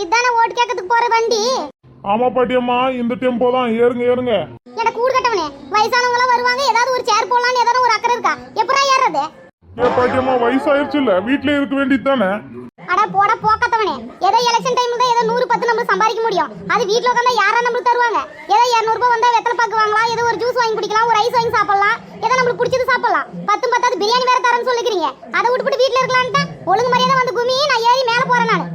இதானே ஓட்டு கேட்கறதுக்கு போற வண்டி? ஆமா பாட்டியம்மா, இந்த டெம்போ தான். ஏறுங்க ஏறுங்க. எனக்கு கூடு கட்டவனே, வயசானவங்க எல்லாம் வருவாங்க, ஏதாவது ஒரு சேர் போடலாம்னு ஏதாவது ஒரு அக்கறை இருக்கா? எப்படா ஏறது? ஏ பாட்டியம்மா, வயசாயிருச்சு இல்ல, வீட்லயே இருக்க வேண்டியது தானே. அட போட போக்கத்தவனே, ஏதோ எலெக்ஷன் டைம்ல தான் ஏதோ 100 நம்ம சம்பாதிக்க முடியும். அது வீட்ல உட்கார்ந்தா யாரா நம்மளுக்கு தருவாங்க? ஏதோ 200 ரூபாய் வந்தா வெத்தலை பாக்கு வாங்கலாம், ஏதோ ஒரு ஜூஸ் வாங்கி குடிக்கலாம், ஒரு ஐஸ் வாங்கி சாப்பிடலாம், ஏதோ நம்மளுக்கு பிடிச்சது சாப்பிடலாம். 10 10 பிரியாணி வேற தரேன்னு சொல்லிக்கிறீங்க. அதை விட்டுவிட்டு வீட்ல இருக்கலான்ட்டா ஒழுங்கு மரியாதை வந்து குமி, நான் ஏறி மேல போறேன் நானு.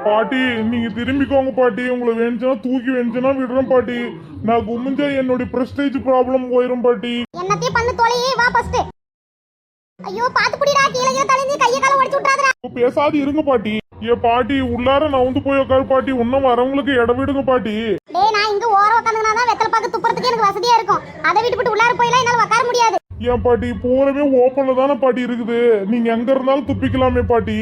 பாட்டி நீங்க திரும்பிக்கோங்க பாட்டி. உங்களை வேணுச்சுன்னா தூக்கி வேணுச்சுன்னா விடுறேன் பாட்டி. நான் குமிஞ்சா என்னுடைய பிரஸ்டேஜ் ப்ராப்ளம் போயிரும் பாட்டி. என்னத்தையும் பண்ணு தொலையே, வா ஃபர்ஸ்ட். ஐயோ பாத்து புடிடா, கீழ கீழ தள்ளிந்து கைய கால உடைச்சு விட்டுறாதடா. பேசாது இருங்க பாட்டி. ஏ பாட்டி, உள்ளார நவுந்து போய் உட்காரு பாட்டி. இன்னும் வரவங்களுக்கு இடம் விடுங்க பாட்டி. டேய், நான் இங்க ஓரம் உட்கார்ந்தனா தான் வெத்தலை பாக்கு துப்புறதுக்கு எனக்கு வசதியா இருக்கும். அதை விட்டுவிட்டு உள்ளார போயிலாம் என்னால உட்கார முடியாது. ஏன் பாட்டி, பூரவே ஓப்பன்ல தானே பாட்டி இருக்குது. நீங்க எங்க இருந்தாலும் துப்பிக்கலாமே பாட்டி.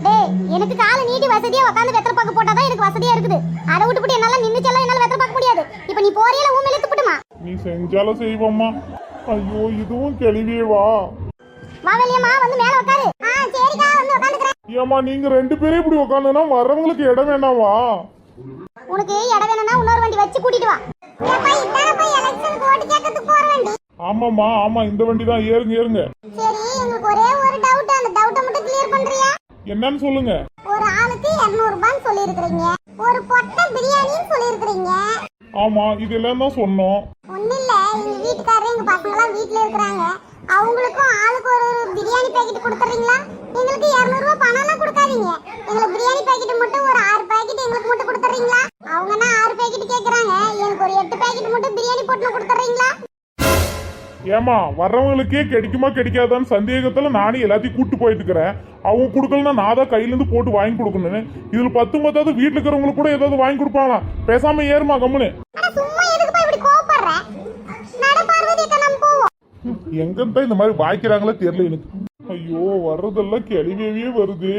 டேய், எனக்கு கால நீட்டி வசதியா உட்கார்ந்து வெத்தலை பாக்கு போட்டாதான் எனக்கு வசதியா இருக்குது. அதை விட்டுவிட்டு என்னால நின்னுச்செல்லாம் என்னால வெத்தலை பாக்க முடியாது. இப்போ நீ போறியல ஊமையில துப்புடுமா? நீ செஞ்சாலும் செய்வோம்மா. ஐயோ, இதுவும் கேள்வியே வா. வா வெளியம்மா, வந்து மேல உட்காரு. சரிக்கா, வந்து உட்கார்ந்துக்கறேன். ஏமா, நீங்க 2 பேரே இப்படி உட்கார்ந்தனா வரவங்களுக்கு இடம் வேணாவா? உனக்கு இடம் வேணும்னா இன்னொரு வண்டி வச்சு கூட்டிட்டு வா. ஏப்பா, இதான போய் எலெக்ஷன் ஓட்டு கேட்கறதுக்கு போற வண்டி? ஆமாம்மா, ஆமா, இந்த வண்டி தான். ஏறுங்க ஏறுங்க. சரி, எங்களுக்கு ஒரே ஒரு டவுட், அந்த டவுட்டை மட்டும் கிளியர் பண்றியா? என்னன்னு சொல்லுங்க. ஒரு ஆளுக்கு 200 ரூபாய் சொல்லி இருக்கீங்க, ஒரு பொட்டை பிரியாணின்னு சொல்லி இருக்கீங்க. ஆமா, இதெல்லாம் தான் சொன்னோம். ஒண்ணு இல்ல, எங்க வீட்டுக்காரரு எங்க பசங்க எல்லாம் வீட்ல இருக்காங்க. அவங்களுக்கும் ஆளுக்கு ஒரு பிரியாணி பாக்கெட் கொடுத்துறீங்களா? எங்களுக்கு 200 ரூபாய் பணம் எல்லாம் கொடுக்காதீங்க. எங்களுக்கு பிரியாணி பாக்கெட் மட்டும் ஒரு 6 பாக்கெட் எங்களுக்கு மட்டும் கொடுத்துறீங்களா? அவங்கன்னா 6 பாக்கெட் கேக்குறாங்க, எனக்கு ஒரு 8 பாக்கெட் மட்டும் பிரியாணி போட்டு கொடுத்துறீங்களா? ஏமா, வர்றவங்களுக்கே கிடைக்குமா கிடைக்காதான்னு சந்தேகத்துல நானே எல்லாத்தையும் கூட்டு போயிட்டு இருக்கிறேன். அவங்க கொடுக்கலன்னா நான் தான் கையில இருந்து போட்டு வாங்கி கொடுக்கணும்னு. இதுல 10 10 வீட்டுல இருக்கிறவங்களுக்கு கூட ஏதாவது வாங்கி கொடுப்பாங்களா? பேசாம ஏறுமா கம்முன்னு. சும்மா எதுக்கு போய் இப்படி கோவப்படுற? நட பார்வதி அக்கா, நம்ம போவோம். எங்கதான் இந்த மாதிரி வாய்க்கிறாங்களோ தெரியல எனக்கு. ஐயோ, வர்றதெல்லாம் கேள்வியே வருது.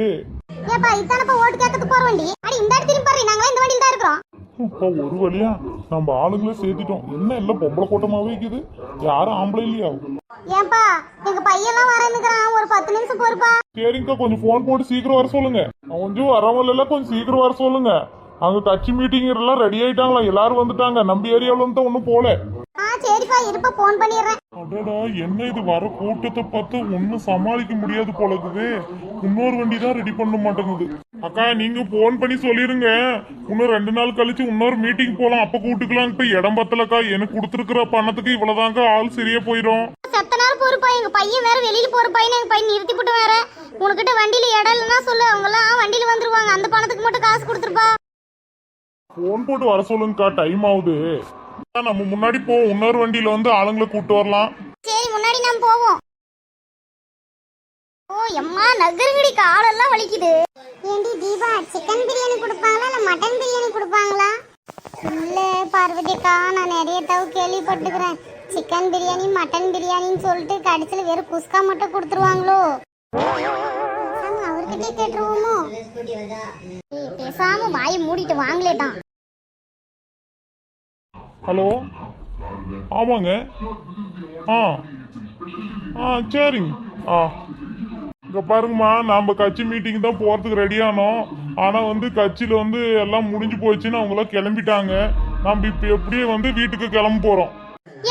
ஏப்பா, இதானப்பா ஓட்டு கேட்கறதுக்கு போற வண்டி? அடி இந்த இடத்துல பாரு, நாங்க இந்த வண்டியில தான் இருக்கோம். ஒரு வழியா நம்ம ஆளுங்களே சேர்த்திட்டோம். என்ன எல்லாம் பொம்பளை கூட்டமாவே இருக்குது, யாரும் ஆம்பளை இல்லையா? ஏன்பா, எங்க பையெல்லாம் வரேன்னுக்குறான், ஒரு 10 நிமிஷம் பொறுப்பா. சரிங்கக்கா, கொஞ்சம் போன் போட்டு சீக்கிரம் வர சொல்லுங்க. கொஞ்சம் வரவங்க எல்லாம் கொஞ்சம் சீக்கிரம் வர சொல்லுங்க. அங்க கட்சி மீட்டிங் எல்லாம் ரெடி ஆயிட்டாங்களா? எல்லாரும் வந்துட்டாங்க. நம்ம ஏரியாவில வந்து ஒன்னும் போல. சரிப்பா, இருப்பா, போன் பண்ணிடுறேன். அடடா, என்ன இது வர கூட்டத்தை பார்த்து ஒன்னும் சமாளிக்க முடியாது போல இருக்குது. இன்னொரு வண்டி தான் ரெடி பண்ண மாட்டேங்குது. அக்கா, நீங்க போன் பண்ணி சொல்லிருங்க. இன்னும் 2 நாள் கழிச்சு இன்னொரு மீட்டிங் போலாம், அப்ப கூட்டுக்கலாம். இப்ப இடம் பத்தலக்கா. எனக்கு கொடுத்துருக்கிற பணத்துக்கு இவ்வளவுதாங்க ஆள் சரியா போயிடும். செத்த நேரம் பொறுப்பா, எங்க பையன் வேற வெளியில போற பையன், எங்க பையன் நிறுத்தி போட்டு வேற. உனக்கிட்ட வண்டியில இடம் இல்லைன்னா சொல்லு, அவங்க எல்லாம் வண்டியில வந்துருவாங்க. அந்த பணத்துக்கு மட்டும் காசு கொடுத்துருப்பா. போன் போட்டு வர சொல்லுங்கக்கா, டைம் ஆகுது. நம்ம முன்னாடி போவோம், இன்னொரு வண்டியில வந்து ஆளுங்களை கூட்டு வரலாம். சரி, முன்னாடி நாம் போவோம். ஓ எம்மா, நகருங்கடி, காலெல்லாம் வலிக்குது. ஏண்டி தீபா, சிக்கன் பிரியாணி கொடுப்பாங்களா இல்ல மட்டன் பிரியாணி கொடுப்பாங்களா? இல்ல பார்வதிக்கா, நான் நிறைய தடவை கேள்விப்பட்டுக்கிறேன். சிக்கன் பிரியாணி மட்டன் பிரியாணின்னு சொல்லிட்டு கடைசியில் வெறும் குஸ்கா மட்டும் கொடுத்துருவாங்களோ? அவர்கிட்டே கேட்டுருவோமோ? பேசாம வாயை மூடிட்டு வாங்கலேட்டான். ஹலோ, ஆமாங்க. சரிங்க. இங்க பாருங்கம்மா, நம்ம கட்சி மீட்டிங் தான் போறதுக்கு ரெடி ஆனோம். ஆனா வந்து கட்சியில வந்து எல்லாம் முடிஞ்சு போச்சுன்னு அவங்க எல்லாம் கிளம்பிட்டாங்க. நம்ம இப்ப எப்படியே வந்து வீட்டுக்கு கிளம்ப போறோம்.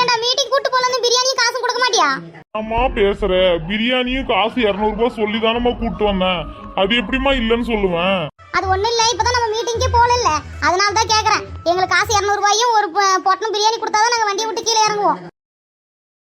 ஏன்டா மீட்டிங் கூட்டு போலன்னு பிரியாணி காசு கொடுக்க மாட்டியா? ஆமா பேசுற, பிரியாணியும் காசு 200 ரூபாய் சொல்லி தானமா கூட்டு வந்தேன். அது எப்படிமா இல்லன்னு சொல்லுவேன்? அது ஒண்ணு இல்ல, இப்பதான் நம்ம மீட்டிங்கே போகல, அதனால தான் கேக்குறேன். எங்களுக்கு காசு 200 ரூபாயும் ஒரு பொட்டணம் பிரியாணி கொடுத்தாதான் நாங்க வண்டியை விட்டு கீழே இறங்குவோம்.